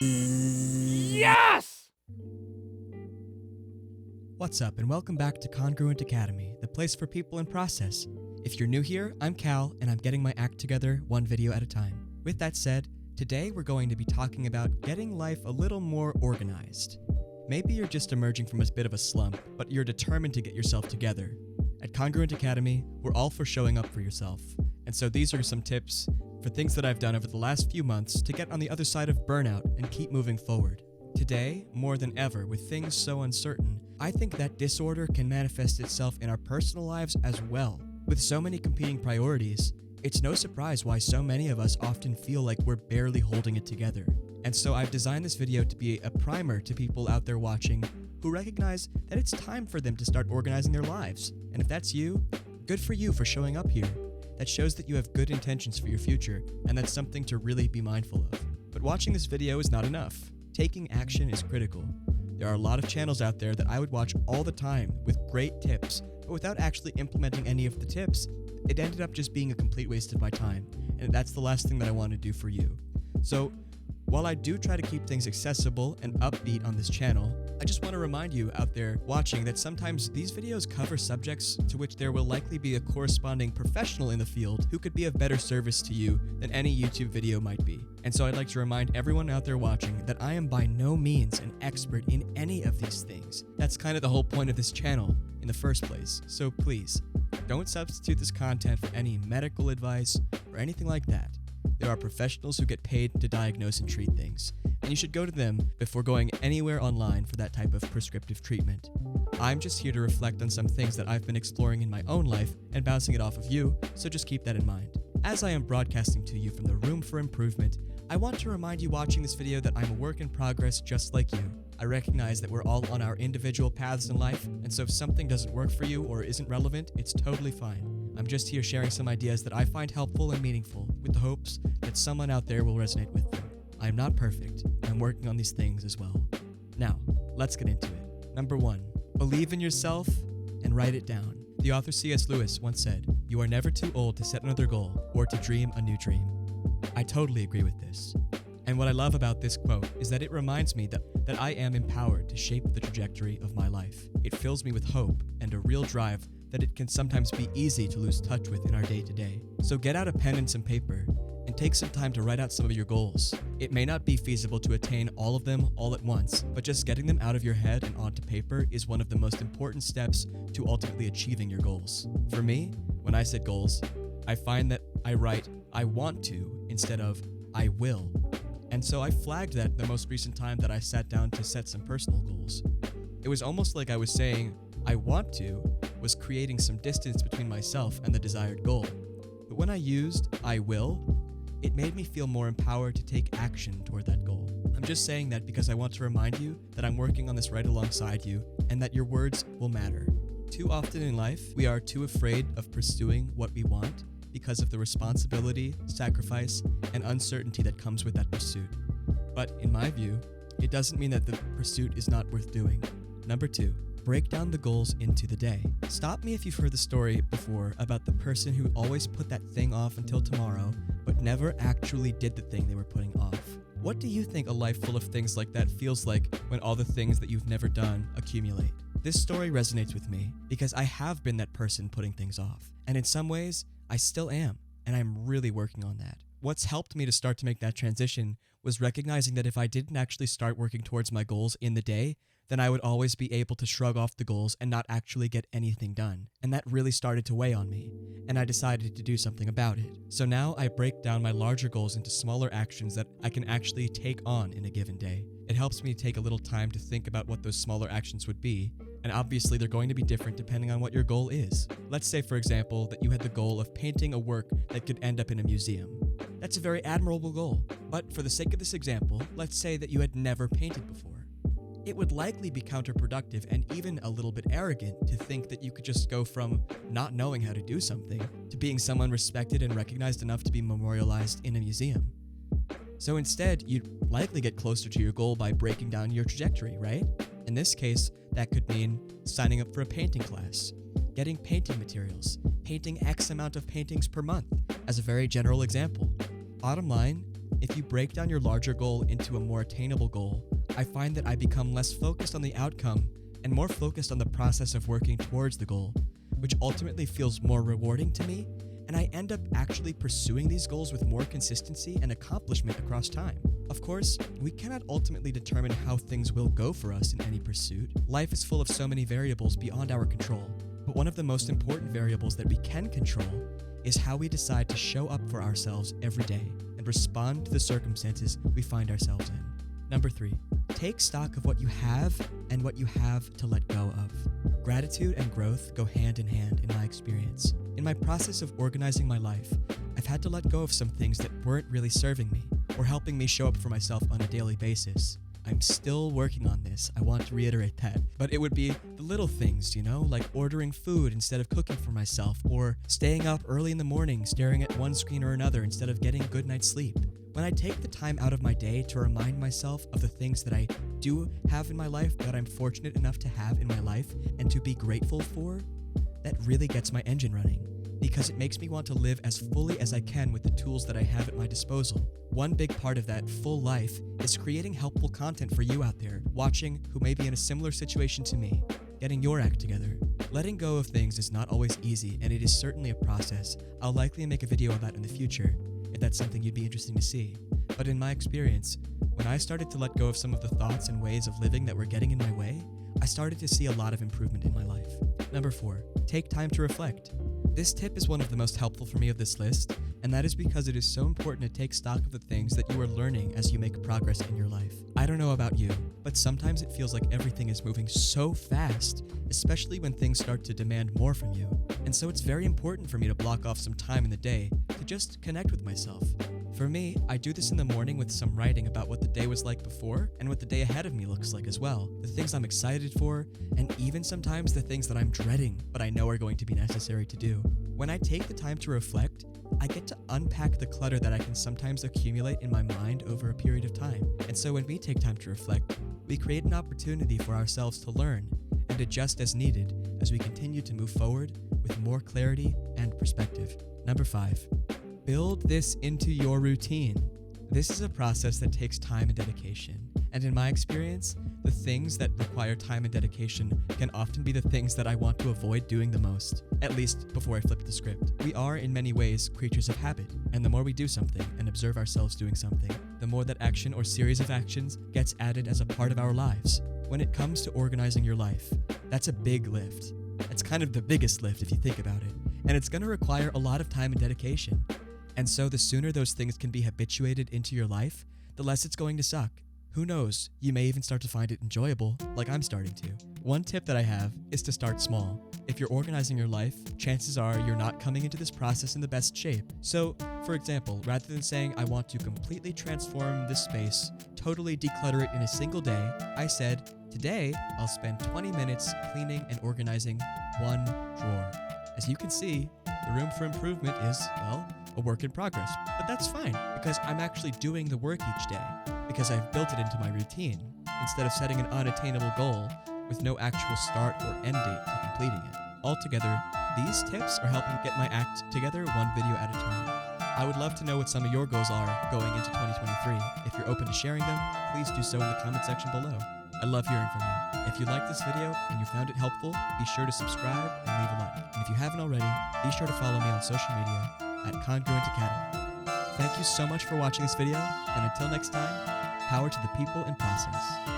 Yes! What's up, and welcome back to Congruent Academy, the place for people in process. If you're new here, I'm Cal, and I'm getting my act together one video at a time. With that said, today we're going to be talking about getting life a little more organized. Maybe you're just emerging from a bit of a slump, but you're determined to get yourself together. At Congruent Academy, we're all for showing up for yourself. And so these are some tips for things that I've done over the last few months to get on the other side of burnout and keep moving forward. Today, more than ever, with things so uncertain, I think that disorder can manifest itself in our personal lives as well. With so many competing priorities, it's no surprise why so many of us often feel like we're barely holding it together. And so I've designed this video to be a primer to people out there watching who recognize that it's time for them to start organizing their lives. And if that's you, good for you for showing up here. That shows that you have good intentions for your future, and that's something to really be mindful of. But watching this video is not enough. Taking action is critical. There are a lot of channels out there that I would watch all the time with great tips, but without actually implementing any of the tips, it ended up just being a complete waste of my time, and that's the last thing that I want to do for you. So, while I do try to keep things accessible and upbeat on this channel, I just want to remind you out there watching that sometimes these videos cover subjects to which there will likely be a corresponding professional in the field who could be of better service to you than any YouTube video might be. And so I'd like to remind everyone out there watching that I am by no means an expert in any of these things. That's kind of the whole point of this channel in the first place. So please, don't substitute this content for any medical advice or anything like that. There are professionals who get paid to diagnose and treat things, and you should go to them before going anywhere online for that type of prescriptive treatment. I'm just here to reflect on some things that I've been exploring in my own life and bouncing it off of you, so just keep that in mind. As I am broadcasting to you from the room for improvement, I want to remind you watching this video that I'm a work in progress just like you. I recognize that we're all on our individual paths in life, and so if something doesn't work for you or isn't relevant, it's totally fine. I'm just here sharing some ideas that I find helpful and meaningful, with the hopes that someone out there will resonate with them. I am not perfect. I'm working on these things as well. Now, let's get into it. Number 1, believe in yourself and write it down. The author C.S. Lewis once said, "You are never too old to set another goal or to dream a new dream." I totally agree with this. And what I love about this quote is that it reminds me that I am empowered to shape the trajectory of my life. It fills me with hope and a real drive that it can sometimes be easy to lose touch with in our day-to-day. So get out a pen and some paper and take some time to write out some of your goals. It may not be feasible to attain all of them all at once, but just getting them out of your head and onto paper is one of the most important steps to ultimately achieving your goals. For me, when I set goals, I find that I write "I want to" instead of "I will." And so I flagged that the most recent time that I sat down to set some personal goals. It was almost like I was saying "I want to" was creating some distance between myself and the desired goal. But when I used "I will," it made me feel more empowered to take action toward that goal. I'm just saying that because I want to remind you that I'm working on this right alongside you and that your words will matter. Too often in life, we are too afraid of pursuing what we want because of the responsibility, sacrifice, and uncertainty that comes with that pursuit. But in my view, it doesn't mean that the pursuit is not worth doing. Number 2, break down the goals into the day. Stop me if you've heard the story before about the person who always put that thing off until tomorrow, but never actually did the thing they were putting off. What do you think a life full of things like that feels like when all the things that you've never done accumulate? This story resonates with me because I have been that person putting things off. And in some ways, I still am, and I'm really working on that. What's helped me to start to make that transition was recognizing that if I didn't actually start working towards my goals in the day, then I would always be able to shrug off the goals and not actually get anything done. And that really started to weigh on me, and I decided to do something about it. So now I break down my larger goals into smaller actions that I can actually take on in a given day. It helps me take a little time to think about what those smaller actions would be, and obviously they're going to be different depending on what your goal is. Let's say, for example, that you had the goal of painting a work that could end up in a museum. That's a very admirable goal, but for the sake of this example, let's say that you had never painted before. It would likely be counterproductive and even a little bit arrogant to think that you could just go from not knowing how to do something to being someone respected and recognized enough to be memorialized in a museum. So instead, you'd likely get closer to your goal by breaking down your trajectory, right? In this case, that could mean signing up for a painting class, getting painting materials, painting X amount of paintings per month, as a very general example. Bottom line, If you break down your larger goal into a more attainable goal, I find that I become less focused on the outcome and more focused on the process of working towards the goal, which ultimately feels more rewarding to me, and I end up actually pursuing these goals with more consistency and accomplishment across time. Of course, we cannot ultimately determine how things will go for us in any pursuit. Life is full of so many variables beyond our control, but one of the most important variables that we can control is how we decide to show up for ourselves every day and respond to the circumstances we find ourselves in. Number 3, take stock of what you have and what you have to let go of. Gratitude and growth go hand in hand in my experience. In my process of organizing my life, I've had to let go of some things that weren't really serving me or helping me show up for myself on a daily basis. I'm still working on this, I want to reiterate that, but it would be the little things, like ordering food instead of cooking for myself, or staying up early in the morning staring at one screen or another instead of getting a good night's sleep. When I take the time out of my day to remind myself of the things that I do have in my life, that I'm fortunate enough to have in my life and to be grateful for, that really gets my engine running, because it makes me want to live as fully as I can with the tools that I have at my disposal. One big part of that full life is creating helpful content for you out there, watching, who may be in a similar situation to me, getting your act together. Letting go of things is not always easy, and it is certainly a process. I'll likely make a video on that in the future, if that's something you'd be interested to see. But in my experience, when I started to let go of some of the thoughts and ways of living that were getting in my way, I started to see a lot of improvement in my life. Number 4, take time to reflect. This tip is one of the most helpful for me of this list, and that is because it is so important to take stock of the things that you are learning as you make progress in your life. I don't know about you, but sometimes it feels like everything is moving so fast, especially when things start to demand more from you. And so it's very important for me to block off some time in the day to just connect with myself. For me, I do this in the morning with some writing about what the day was like before and what the day ahead of me looks like as well. The things I'm excited for, and even sometimes the things that I'm dreading, but I know are going to be necessary to do. When I take the time to reflect, I get to unpack the clutter that I can sometimes accumulate in my mind over a period of time. And so when we take time to reflect, we create an opportunity for ourselves to learn and adjust as needed as we continue to move forward with more clarity and perspective. Number 5. Build this into your routine. This is a process that takes time and dedication. And in my experience, the things that require time and dedication can often be the things that I want to avoid doing the most, at least before I flip the script. We are, in many ways, creatures of habit, and the more we do something and observe ourselves doing something, the more that action or series of actions gets added as a part of our lives. When it comes to organizing your life, that's a big lift. It's kind of the biggest lift if you think about it, and it's going to require a lot of time and dedication. And so the sooner those things can be habituated into your life, the less it's going to suck. Who knows, you may even start to find it enjoyable, like I'm starting to. One tip that I have is to start small. If you're organizing your life, chances are you're not coming into this process in the best shape. So, for example, rather than saying I want to completely transform this space, totally declutter it in a single day, I said, today I'll spend 20 minutes cleaning and organizing one drawer. As you can see, the room for improvement is, well, a work in progress. But that's fine, because I'm actually doing the work each day, because I've built it into my routine, instead of setting an unattainable goal with no actual start or end date to completing it. Altogether, these tips are helping get my act together one video at a time. I would love to know what some of your goals are going into 2023. If you're open to sharing them, please do so in the comment section below. I love hearing from you. If you liked this video and you found it helpful, be sure to subscribe and leave a like. And if you haven't already, be sure to follow me on social media at Congruent Academy. Thank you so much for watching this video, and until next time, power to the people and process.